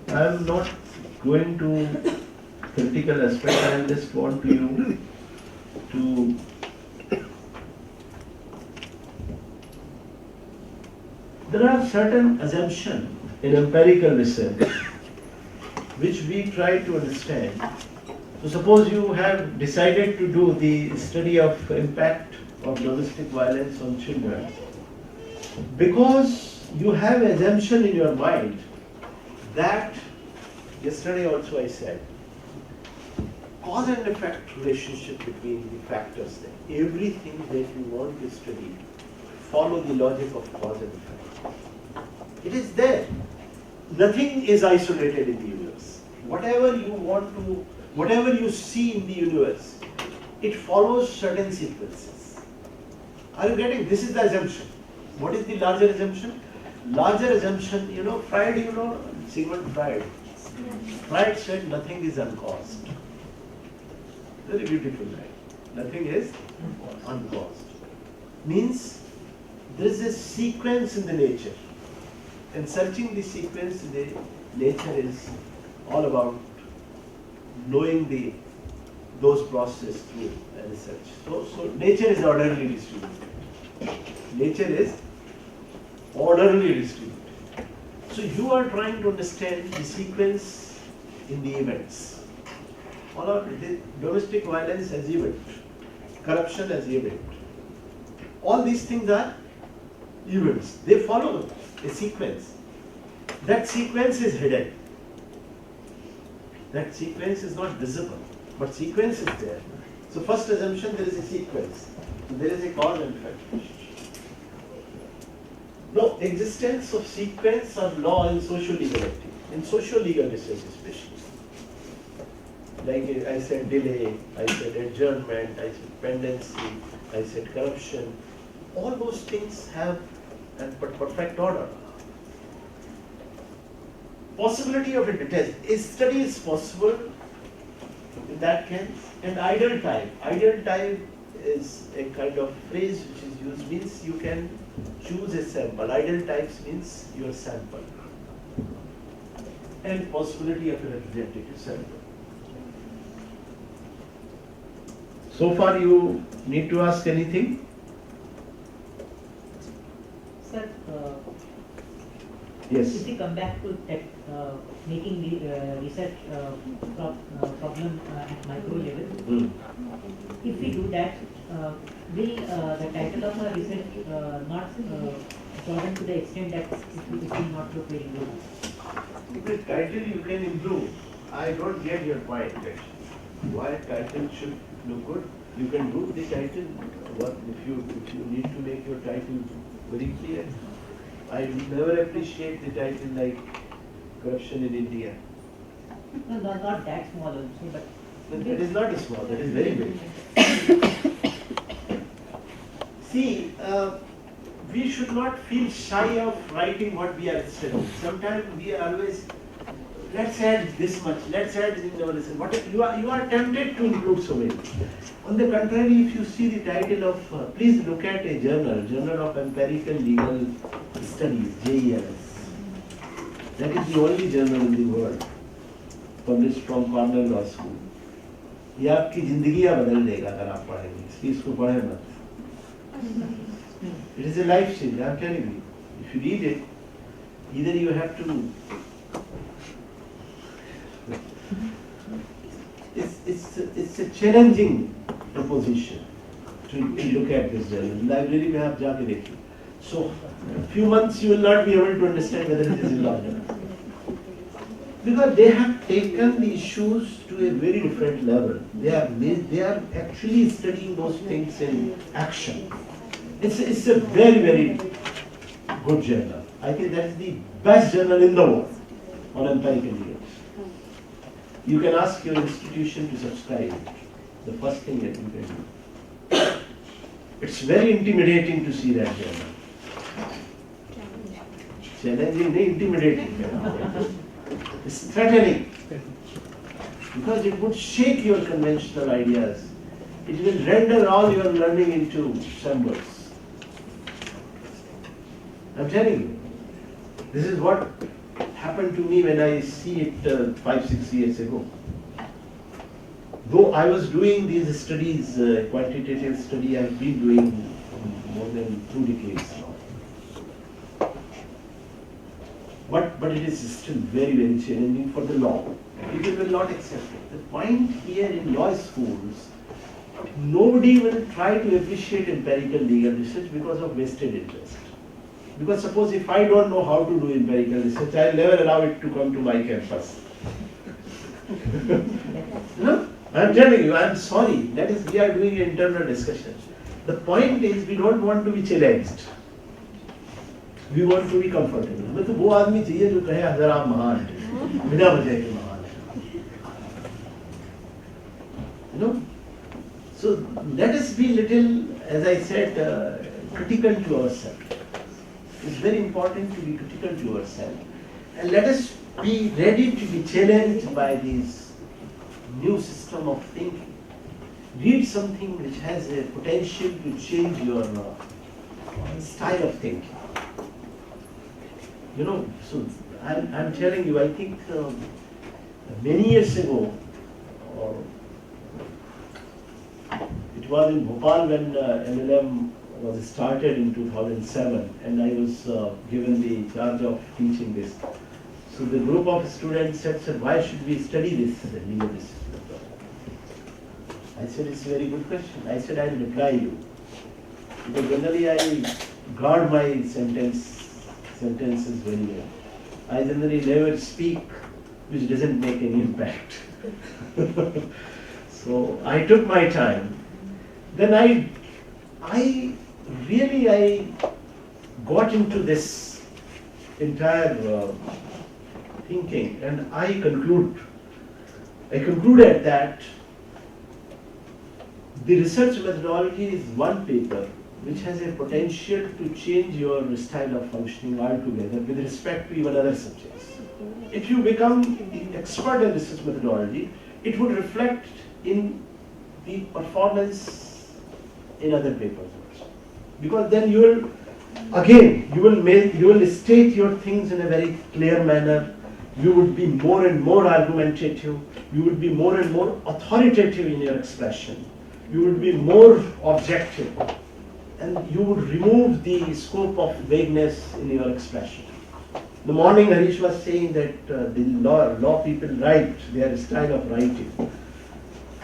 I am not going to critical aspect, I just want you to there are certain assumptions in empirical research which we try to understand. So suppose you have decided to do the study of impact of domestic violence on children. Because you have an assumption in your mind that, yesterday also I said, cause and effect relationship between the factors, that everything that you want to study, follow the logic of cause and effect. It is there. Nothing is isolated in the universe. Whatever you want to, whatever you see in the universe, it follows certain sequences. Are you getting? This is the assumption. What is the larger assumption? Larger assumption, Freud, Sigmund Freud. Freud said nothing is uncaused. Very beautiful, right? Nothing is uncaused. Means there is a sequence in the nature. And searching the sequence in the nature is all about knowing those processes through research. So nature is orderly distributed. Nature is orderly distributed. So you are trying to understand the sequence in the events. All of the domestic violence as event, corruption as event. All these things are events. They follow a sequence. That sequence is hidden. That sequence is not visible, but sequence is there. So first assumption, there is a sequence. There is a cause and effect. Now, existence of sequence or law in social legal activity, in social legal research especially. Like I said delay, I said adjournment, I said pendency, I said corruption. All those things have a perfect order. Possibility of a study is possible in that case. And ideal type. Ideal type is a kind of phrase which is used, means you can choose a sample. Ideal types means your sample. And possibility of a representative sample. So far you need to ask anything? Sir, Yes. if we come back to that, making the research problem at micro level, Hmm. if we do that, will the title of our research not broaden to the extent that it will not look very good? The title you can improve. I don't get your point actually. Why title should look good? You can do the title. What if you need to make your title very clear? I never appreciate the title like corruption in India. No, not that small also, but That is not small. That is very big. See, we should not feel shy of writing what we are studying. Sometimes we are always, let's add this much, let's add in our lesson. You are tempted to include so many. On the contrary, if you see the title of, please look at a Journal of Empirical Legal Studies, JELS. That is the only journal in the world published from Cornell Law School. ये आपकी जिंदगियां बदल देगा अगर आप पढ़ेंगे, इसलिए इसको पढ़े मत. It is a life change, I am telling you. If you read it, either you have to. It's a challenging proposition to look at this journal. Library में आप जाके देखिए. So, few months you will not be able to understand whether it is illogical. Because they have taken the issues to a very different level. They are actually studying those things in action. It's a very, very good journal. I think that's the best journal in the world on empirical legal. You can ask your institution to subscribe. The first thing that you can do. It's very intimidating to see that journal. Challenging, intimidating. It's threatening. Because it would shake your conventional ideas. It will render all your learning into symbols. I'm telling you. This is what happened to me when I see it 5-6 years ago. Though I was doing these studies, quantitative study, I've been doing more than 2 decades now. But it is still very, very challenging for the law. People will not accept it. The point here in law schools, nobody will try to appreciate empirical legal research because of vested interest. Because suppose if I don't know how to do empirical research, I'll never allow it to come to my campus. No? I'm telling you, I'm sorry. That is, we are doing an internal discussion. The point is, we don't want to be challenged. We want to be comfortable. हमें तो वो आदमी चाहिए जो कहे अगर आप महान हैं, बिना वजह के महान हैं. You know? So let us be little, as I said, critical to ourselves. It's very important to be critical to ourselves. And let us be ready to be challenged by this new system of thinking. Read something which has a potential to change your style of thinking. You know, so I'm telling you, I think many years ago, or it was in Bhopal when MLM was started in 2007, and I was given the charge of teaching this. So the group of students said, "Sir, why should we study this legal research?" I said, "It's a very good question." I said, "I'll reply you." Because generally I guard my sentences very well. I generally never speak which doesn't make any impact. So I took my time. Then I really got into this entire thinking, and I concluded that the research methodology is one paper which has a potential to change your style of functioning altogether with respect to even other subjects. If you become expert in research methodology, it would reflect in the performance in other papers also. Because then you will state your things in a very clear manner. You would be more and more argumentative. You would be more and more authoritative in your expression. you would be more objective, and you would remove the scope of vagueness in your expression. In the morning, Harish was saying that the law people write, their style of writing.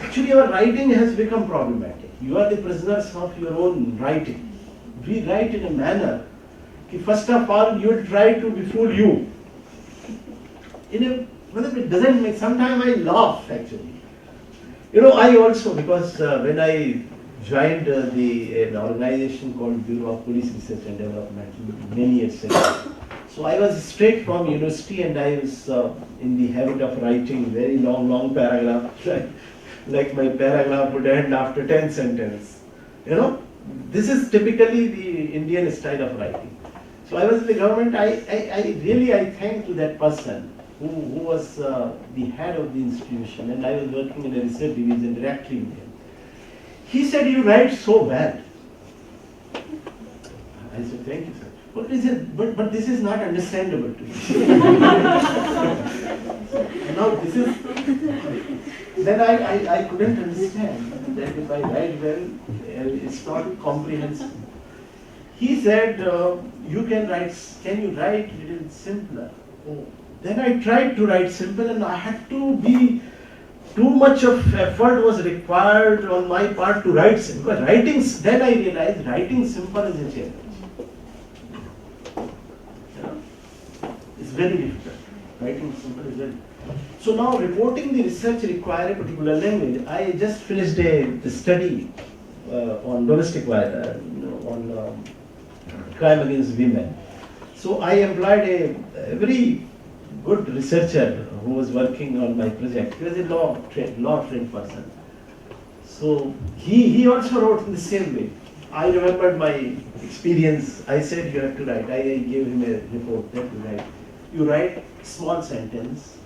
Actually, your writing has become problematic. You are the prisoners of your own writing. We write in a manner, first of all, you will try to befool you. It doesn't make, sometimes I laugh actually. I also, because when I joined an organization called Bureau of Police Research and Development many years ago. So I was straight from university and I was in the habit of writing very long paragraphs, like my paragraph would end after 10 sentences. This is typically the Indian style of writing. So I was in the government, I thank to that person who was the head of the institution, and I was working in a research division directly with him. He said, "You write so well." I said, "Thank you, sir." But this is not understandable to me. Now this is, then I couldn't understand that if I write well, it's not comprehensive. He said, can you write little simpler? Oh. Then I tried to write simple, and I had to be, too much of effort was required on my part to write simple. Then I realized writing simple is a challenge. It's very difficult. Writing simple is very. So now reporting the research require a particular language. I just finished a study on domestic violence, on crime against women. So I employed a very good researcher who was working on my project. He was a law trained person. So he also wrote in the same way. I remembered my experience. I said, "You have to write." I gave him a report that you write. You write small sentence.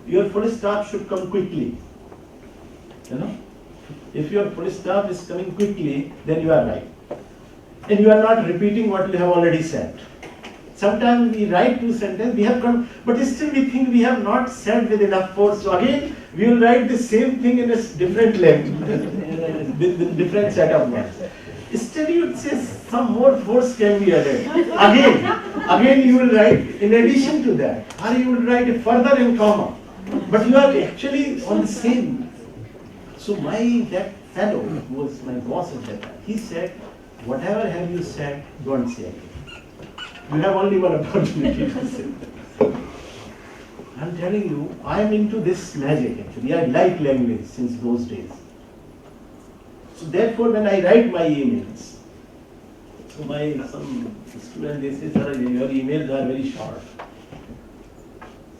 Your full stop should come quickly. If your full stop is coming quickly, then you are right. And you are not repeating what you have already said. Sometimes we write two sentences, but still we think we have not said with enough force. So again, we will write the same thing in a different length, with different set of words. Still you say some more force can be added. Again you will write in addition to that, or you will write a further in comma. But you are actually on the same. So that fellow who was my boss at that time, he said, "Whatever have you said, don't say again. You have only one opportunity to say." I'm telling you, I am into this magic actually. I like language since those days. So therefore, when I write my emails, so some student they say, "Sir, your emails are very short."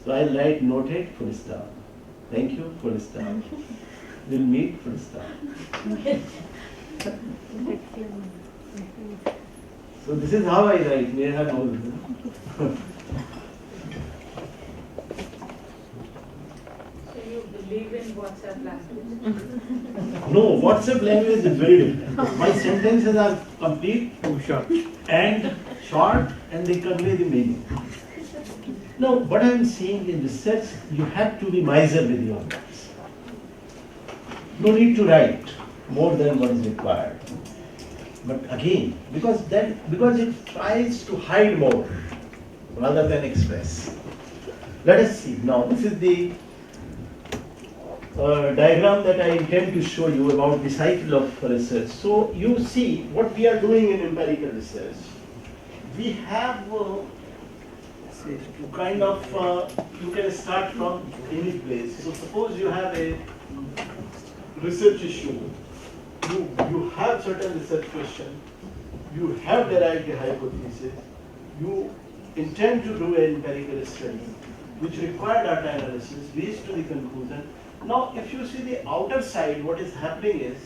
So I'll write noted full stop. Thank you full stop. We'll meet full stop. So this is how I write. Neha knows. So you believe in WhatsApp language? No, WhatsApp language is very different. My sentences are complete, and short, and they convey the meaning. Now, what I am saying in research, you have to be miser with your words. No need to write more than what is required. But again, because it tries to hide more rather than express. Let us see. Now, this is the diagram that I intend to show you about the cycle of research. So, you see what we are doing in empirical research. We have kind of, you can start from any place. So, suppose you have a research issue. You have certain research question, you have derived a hypothesis, you intend to do an empirical study which require data analysis, reach to the conclusion. Now if you see the outer side, what is happening is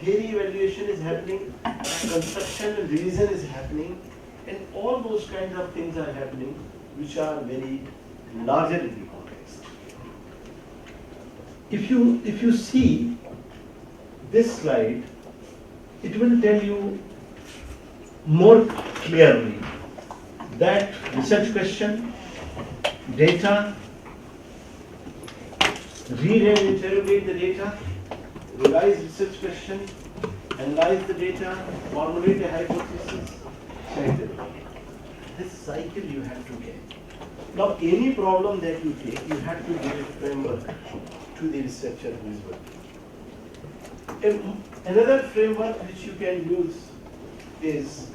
theory evaluation is happening, construction and revision is happening, and all those kinds of things are happening which are very larger in the context. If you see this slide, it will tell you more clearly that research question, data, read and interrogate the data, revise research question, analyze the data, formulate a hypothesis, check the data. This cycle you have to get. Now, any problem that you take, you have to give a framework to the researcher who is working. Another framework which you can use is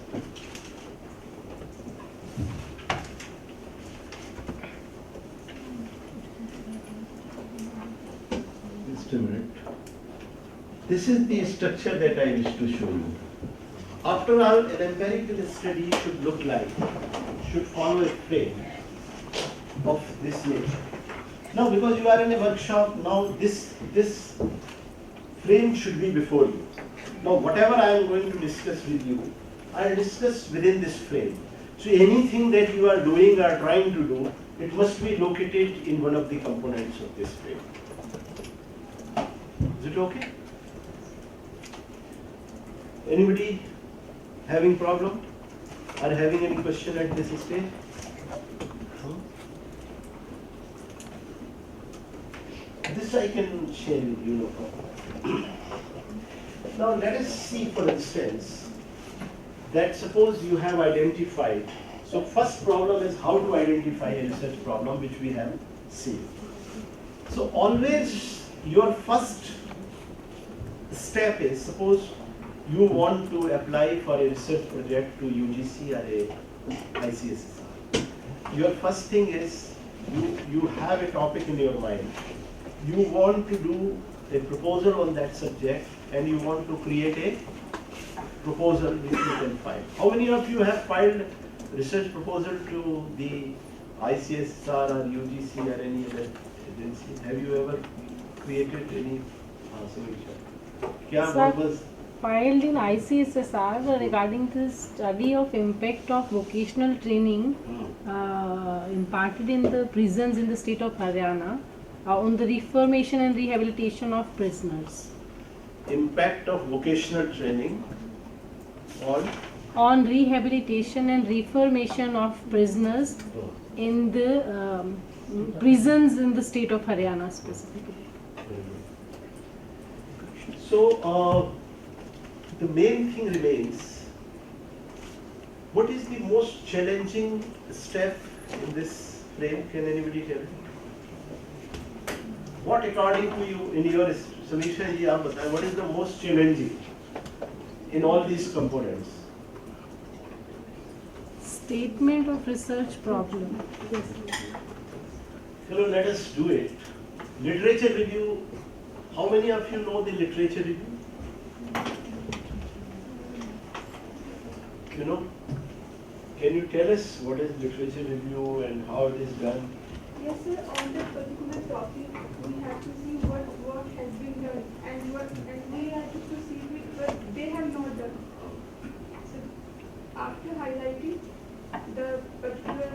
just a minute. This is the structure that I wish to show you. After all, an empirical study should look like, should follow a frame of this nature. Now, because you are in a workshop, now this frame should be before you. Now, whatever I am going to discuss with you, I will discuss within this frame. So, anything that you are doing or trying to do, it must be located in one of the components of this frame. Is it okay? Anybody having problem or having any question at this stage? This I can share with you, no problem. Now let us see, for instance, that suppose you have identified. So first problem is how to identify a research problem, which we have seen. So always your first step is, suppose you want to apply for a research project to UGC or a ICSSR. Your first thing is you have a topic in your mind. You want to do a proposal on that subject and you want to create a proposal which you can file. How many of you have filed research proposal to the ICSSR or UGC or any other agency? Have you ever created any solution? Kya purpose? Filed in ICSSR regarding the study of impact of vocational training imparted in the prisons in the state of Haryana on the reformation and rehabilitation of prisoners. Impact of vocational training on rehabilitation and reformation of prisoners in the prisons in the state of Haryana specifically. So the main thing remains, what is the most challenging step in this frame? Can anybody tell me? What according to you, in your solution, what is the most challenging in all these components? Statement of research problem. Hello, let us do it. Literature review. How many of you know the literature review? You know? Can you tell us what is literature review and how it is done? Yes, sir. On that particular topic, we have to see what has been done and we have to proceed with what they have not done. So, after highlighting the particular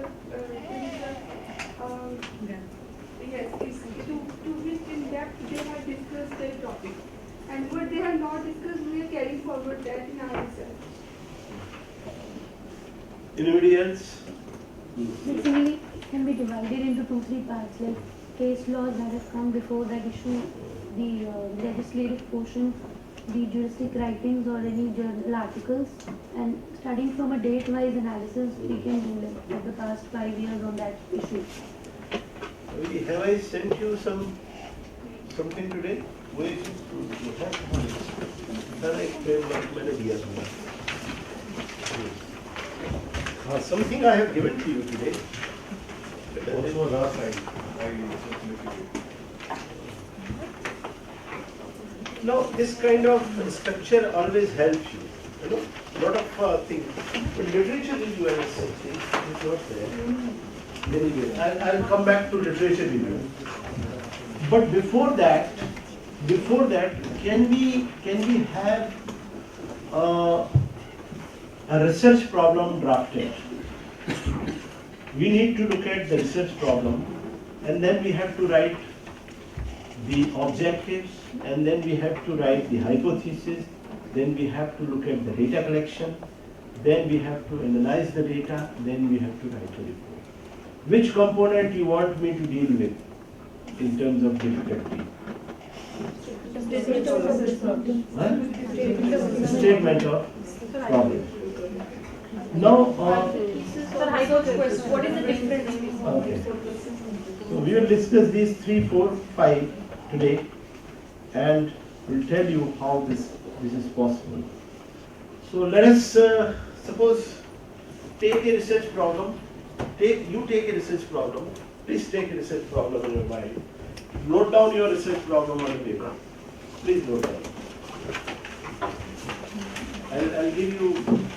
yes, to which in depth they have discussed their topic, and what they have not discussed, we are carrying forward that in our research. Anybody else? Basically, it can be divided into 2-3 parts, like case laws that have come before that issue, the legislative portion, the juristic writings or any journal articles, and studying from a date-wise analysis, we can do like the past 5 years on that issue. Have I sent you something today? Where is it? Something I have given to you today. What was last time? Now, this kind of structure always helps you. You know, lot of things. But literature review, as I said, is not there. Anyway, I'll come back to literature review. But before that, can we have a research problem drafted? We need to look at the research problem, and then we have to write the objectives, and then we have to write the hypothesis, then we have to look at the data collection, then we have to analyze the data, then we have to write a report. Which component you want me to deal with in terms of difficulty? Huh? Statement of problem. Now, Sir, I got a question. What is the difference? okay. So we will discuss these 3, 4, 5 today, and we'll tell you how this is possible. So let us suppose take a research problem. Take a research problem. Please take a research problem in your mind. Note down your research problem on the paper. Please note down. I'll give you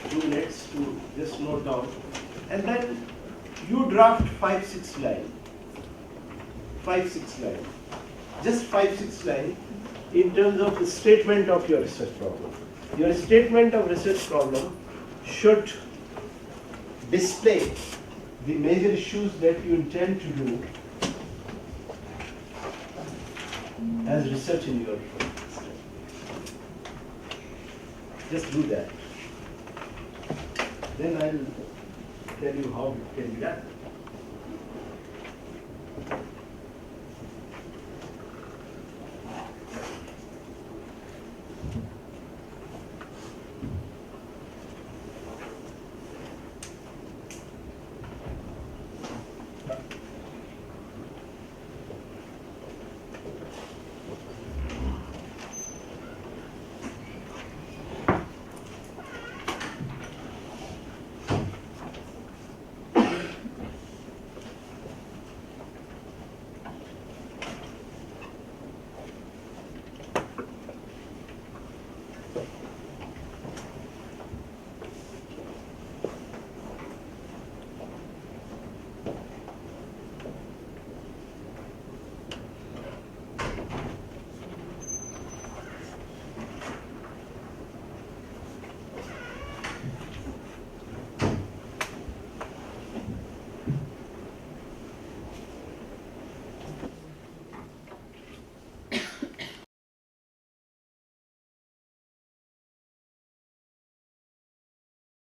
2 minutes to just note down, and then you draft 5-6 lines. 5-6 lines. Just 5-6 lines in terms of the statement of your research problem. Your statement of research problem should display the major issues that you intend to do as research in your study. Just do that. Then I'll tell you how it can be done.